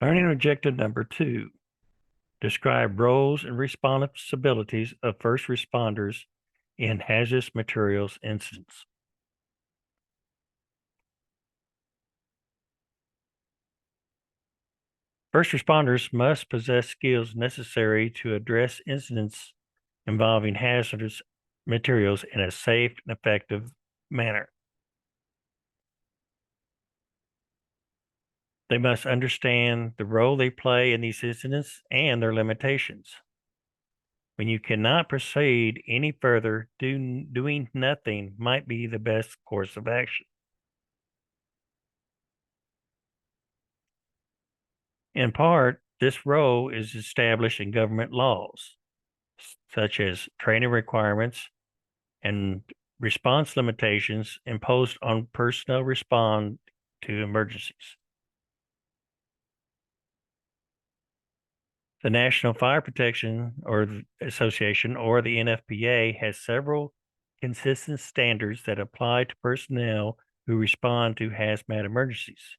Learning objective number 2. Describe roles and responsibilities of first responders in hazardous materials incidents. First responders must possess skills necessary to address incidents involving hazardous materials in a safe and effective manner. They must understand the role they play in these incidents and their limitations. When you cannot proceed any further, doing nothing might be the best course of action. In part, this role is established in government laws, such as training requirements and response limitations imposed on personnel respond to emergencies. The National Fire Protection Association, or the NFPA, has several consistent standards that apply to personnel who respond to hazmat emergencies.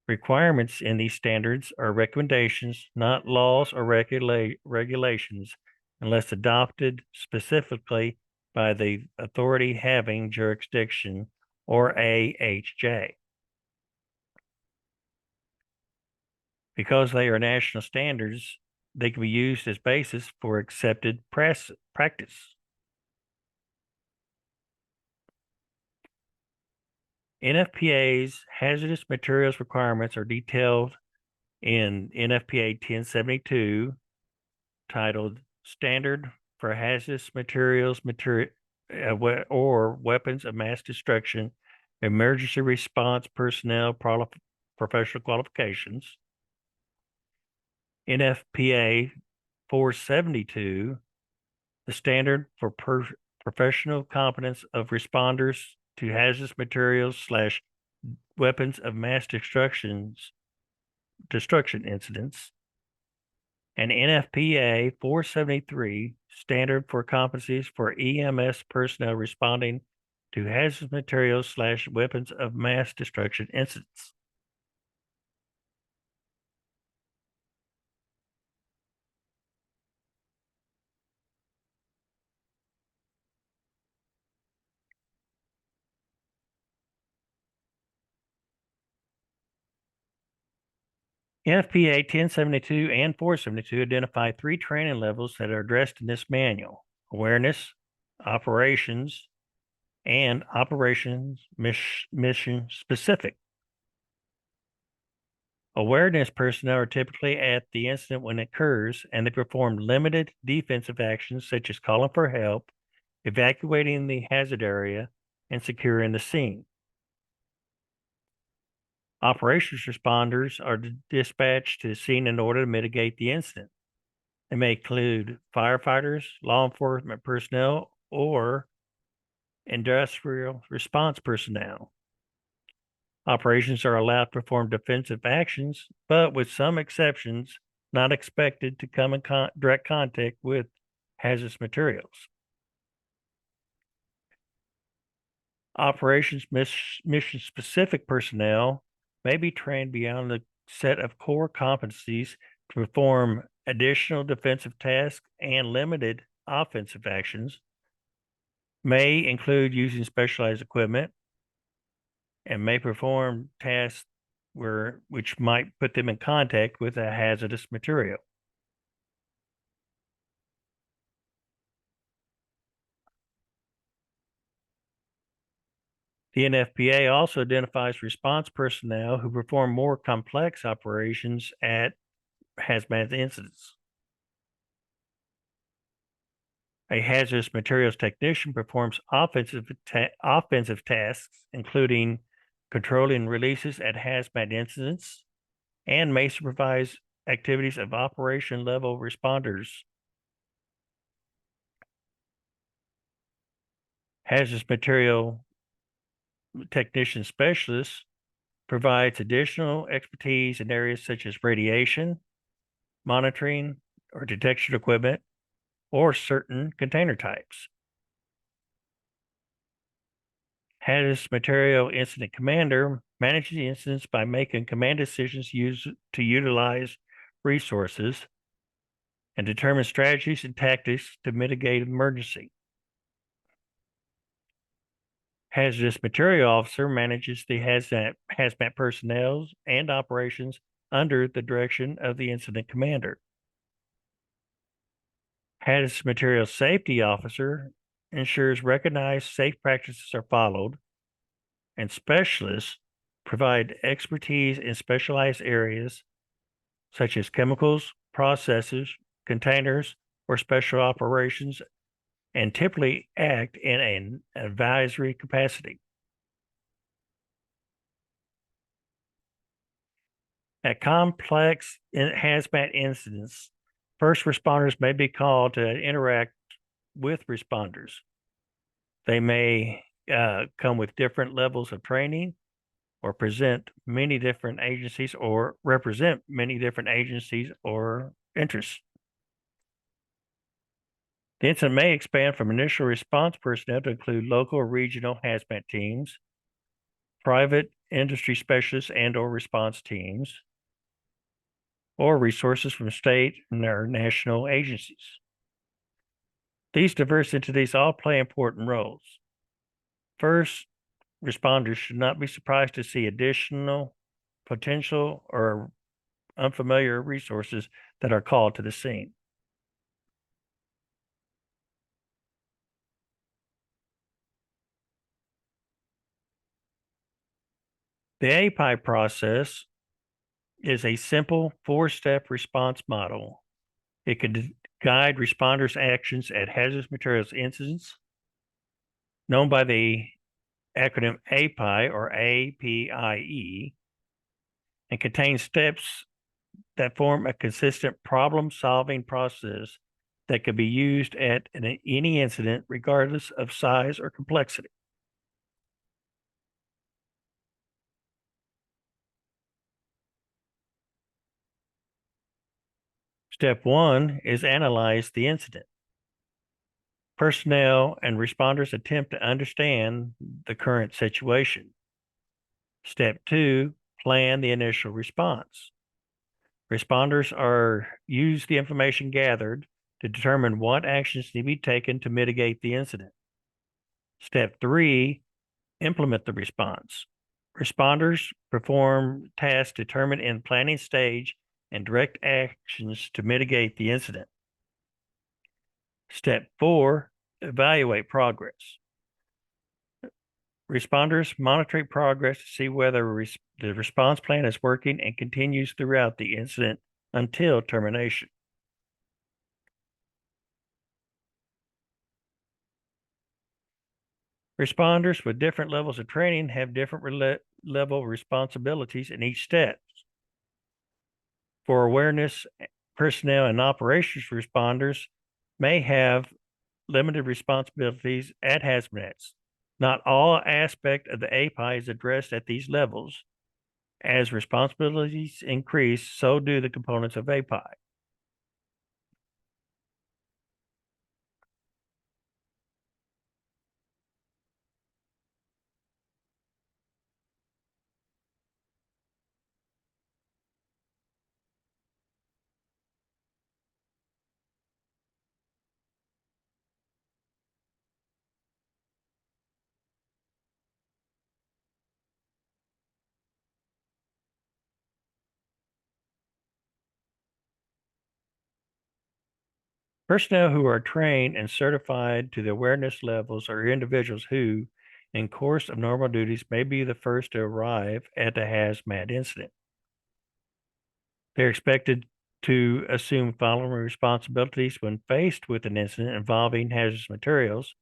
Requirements in these standards are recommendations, not laws or regulations, unless adopted specifically by the authority having jurisdiction, or AHJ. Because they are national standards, they can be used as basis for accepted practice. NFPA's hazardous materials requirements are detailed in NFPA 1072, titled Standard for Hazardous Materials or Weapons of Mass Destruction, Emergency Response Personnel Professional Qualifications. NFPA 472, the Standard for Professional Competence of Responders to Hazardous Materials / Weapons of Mass Destruction Incidents. And NFPA 473, Standard for Competencies for EMS Personnel Responding to Hazardous Materials / Weapons of Mass Destruction Incidents. NFPA 1072 and 472 identify 3 training levels that are addressed in this manual: awareness, operations, and operations mission specific. Awareness personnel are typically at the incident when it occurs, and they perform limited defensive actions such as calling for help, evacuating the hazard area, and securing the scene. Operations responders are dispatched to the scene in order to mitigate the incident. They may include firefighters, law enforcement personnel, or industrial response personnel. Operations are allowed to perform defensive actions, but with some exceptions, not expected to come in direct contact with hazardous materials. Operations mission-specific personnel may be trained beyond the set of core competencies to perform additional defensive tasks and limited offensive actions, may include using specialized equipment, and may perform tasks which might put them in contact with a hazardous material. The NFPA also identifies response personnel who perform more complex operations at hazmat incidents. A hazardous materials technician performs offensive tasks, including controlling releases at hazmat incidents, and may supervise activities of operation level responders. Hazardous material technician specialist provides additional expertise in areas such as radiation, monitoring or detection equipment, or certain container types. Hazardous material incident commander manage the incidents by making command decisions used to utilize resources, and determine strategies and tactics to mitigate emergency. Hazardous material officer manages the hazmat personnel and operations under the direction of the incident commander. Hazardous material safety officer ensures recognized safe practices are followed, and specialists provide expertise in specialized areas such as chemicals, processes, containers, or special operations, and typically act in an advisory capacity. At complex hazmat incidents, first responders may be called to interact with responders. They may come with different levels of training or present many different agencies or represent many different agencies or interests. The incident may expand from initial response personnel to include local or regional hazmat teams, private industry specialists and or response teams, or resources from state and or national agencies. These diverse entities all play important roles. First, responders should not be surprised to see additional potential or unfamiliar resources that are called to the scene. The API process is a simple four-step response model. It can guide responders' actions at hazardous materials incidents, known by the acronym API or APIE, and contains steps that form a consistent problem-solving process that can be used at any incident regardless of size or complexity. Step one is analyze the incident. Personnel and responders attempt to understand the current situation. Step two, plan the initial response. Responders use the information gathered to determine what actions need to be taken to mitigate the incident. Step three, implement the response. Responders perform tasks determined in planning stage and direct actions to mitigate the incident. Step four, evaluate progress. Responders monitor progress to see whether the response plan is working and continues throughout the incident until termination. Responders with different levels of training have different level responsibilities in each step. For awareness, personnel and operations responders may have limited responsibilities at hazmats. Not all aspect of the API is addressed at these levels. As responsibilities increase, so do the components of API. Personnel who are trained and certified to the awareness levels are individuals who, in course of normal duties, may be the first to arrive at the hazmat incident. They're expected to assume following responsibilities when faced with an incident involving hazardous materials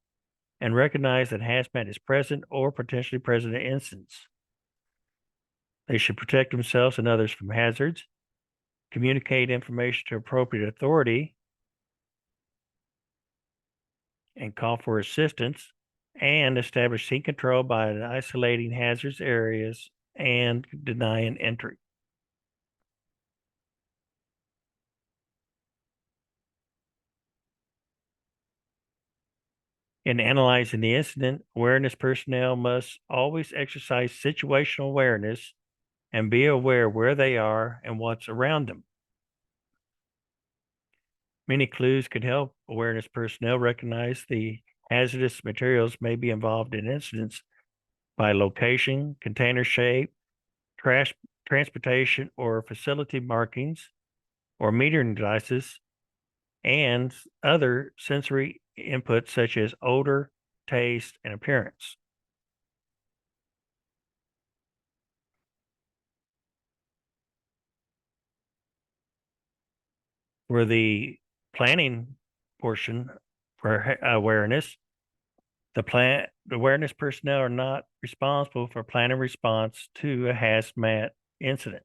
and recognize that hazmat is present or potentially present in incidents. They should protect themselves and others from hazards, communicate information to appropriate authority, and call for assistance, and establish scene control by isolating hazardous areas and denying entry. In analyzing the incident, awareness personnel must always exercise situational awareness and be aware where they are and what's around them. Many clues can help awareness personnel recognize the hazardous materials may be involved in incidents by location, container shape, trash, transportation or facility markings, or metering devices, and other sensory inputs such as odor, taste, and appearance. For the planning portion for awareness, the awareness personnel are not responsible for planning response to a hazmat incident.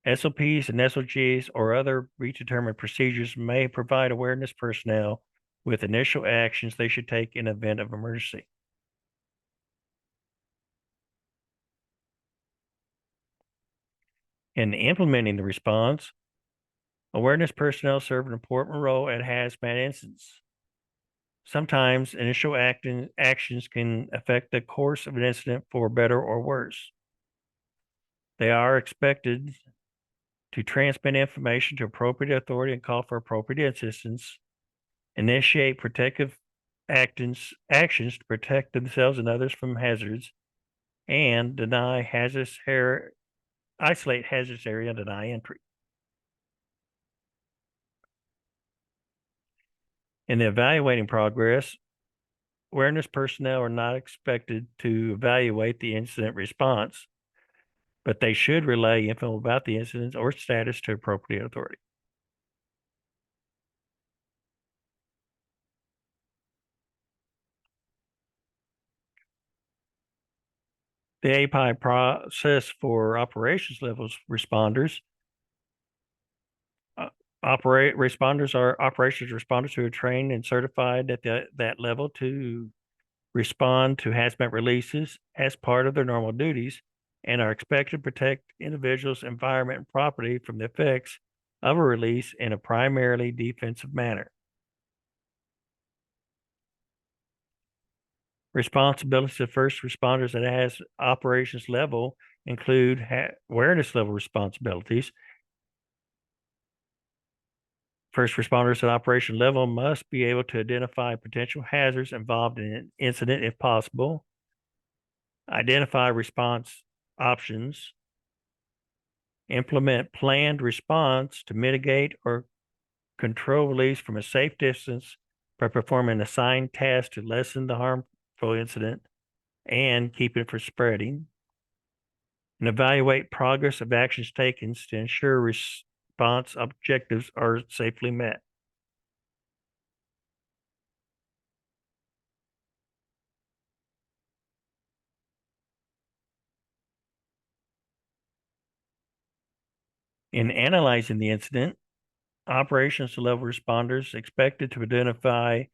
SOPs and SOGs or other predetermined procedures may provide awareness personnel with initial actions they should take in event of emergency. In implementing the response, awareness personnel serve an important role at hazmat incidents. Sometimes initial actions can affect the course of an incident for better or worse. They are expected to transmit information to appropriate authority and call for appropriate assistance, initiate protective actions to protect themselves and others from hazards, and isolate hazardous area and deny entry. In the evaluating progress, awareness personnel are not expected to evaluate the incident response, but they should relay info about the incident or status to appropriate authority. The API process for operations levels responders. Responders are operations responders who are trained and certified at that level to respond to hazmat releases as part of their normal duties and are expected to protect individuals, environment, and property from the effects of a release in a primarily defensive manner. Responsibilities of first responders at operations level include awareness level responsibilities. First responders at operation level must be able to identify potential hazards involved in an incident if possible, identify response options, implement planned response to mitigate or control release from a safe distance by performing assigned tasks to lessen the harmful incident and keep it from spreading, and evaluate progress of actions taken to ensure response objectives are safely met. In analyzing the incident, operations level responders expected to identify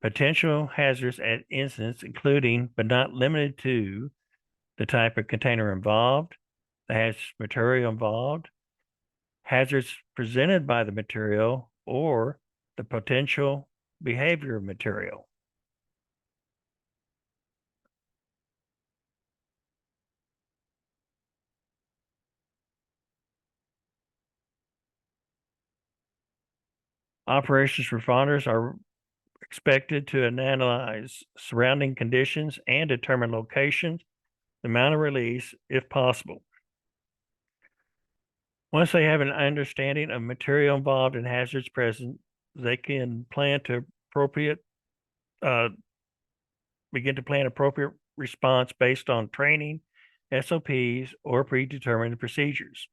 potential hazards at incidents, including but not limited to the type of container involved, the hazardous material involved, hazards presented by the material, or the potential behavior of material. Operations responders are expected to analyze surrounding conditions and determine location, the amount of release, if possible. Once they have an understanding of material involved and hazards present, they can begin to plan appropriate response based on training, SOPs, or predetermined procedures.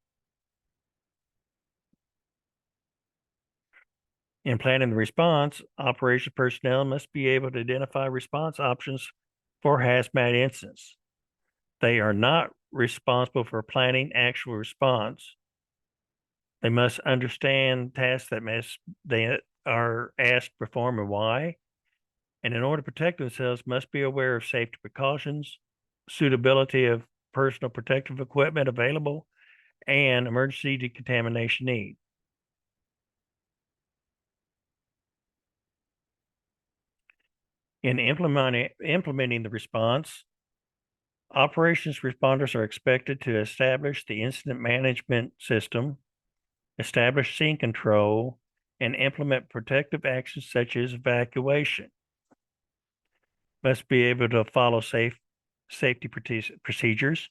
In planning the response, operations personnel must be able to identify response options for hazmat incidents. They are not responsible for planning actual response. They must understand tasks they are asked to perform and why, and in order to protect themselves, must be aware of safety precautions, suitability of personal protective equipment available, and emergency decontamination need. In implementing the response, operations responders are expected to establish the incident management system, establish scene control, and implement protective actions such as evacuation. Must be able to follow safety procedures,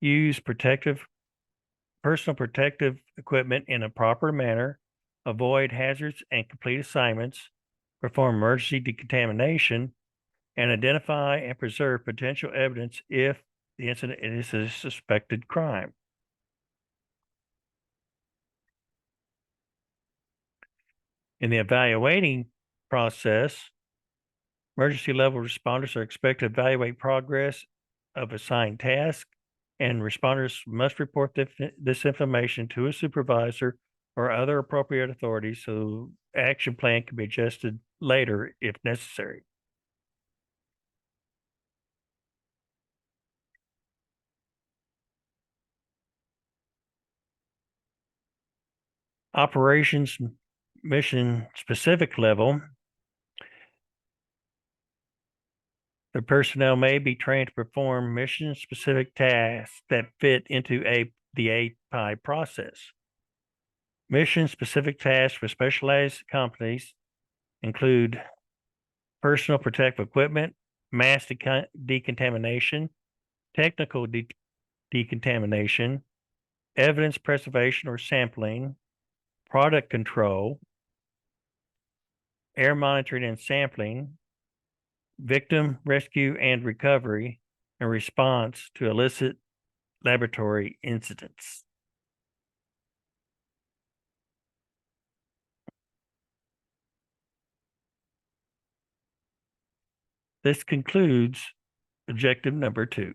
use personal protective equipment in a proper manner, avoid hazards and complete assignments, perform emergency decontamination, and identify and preserve potential evidence if the incident is a suspected crime. In the evaluating process, emergency level responders are expected to evaluate progress of assigned task, and responders must report this information to a supervisor or other appropriate authorities so action plan can be adjusted later if necessary. Operations mission specific level, the personnel may be trained to perform mission specific tasks that fit into the API process. Mission specific tasks for specialized companies include personal protective equipment, mass decontamination, technical decontamination, evidence preservation or sampling, product control, air monitoring and sampling, victim rescue and recovery, and response to illicit laboratory incidents. This concludes objective number 2.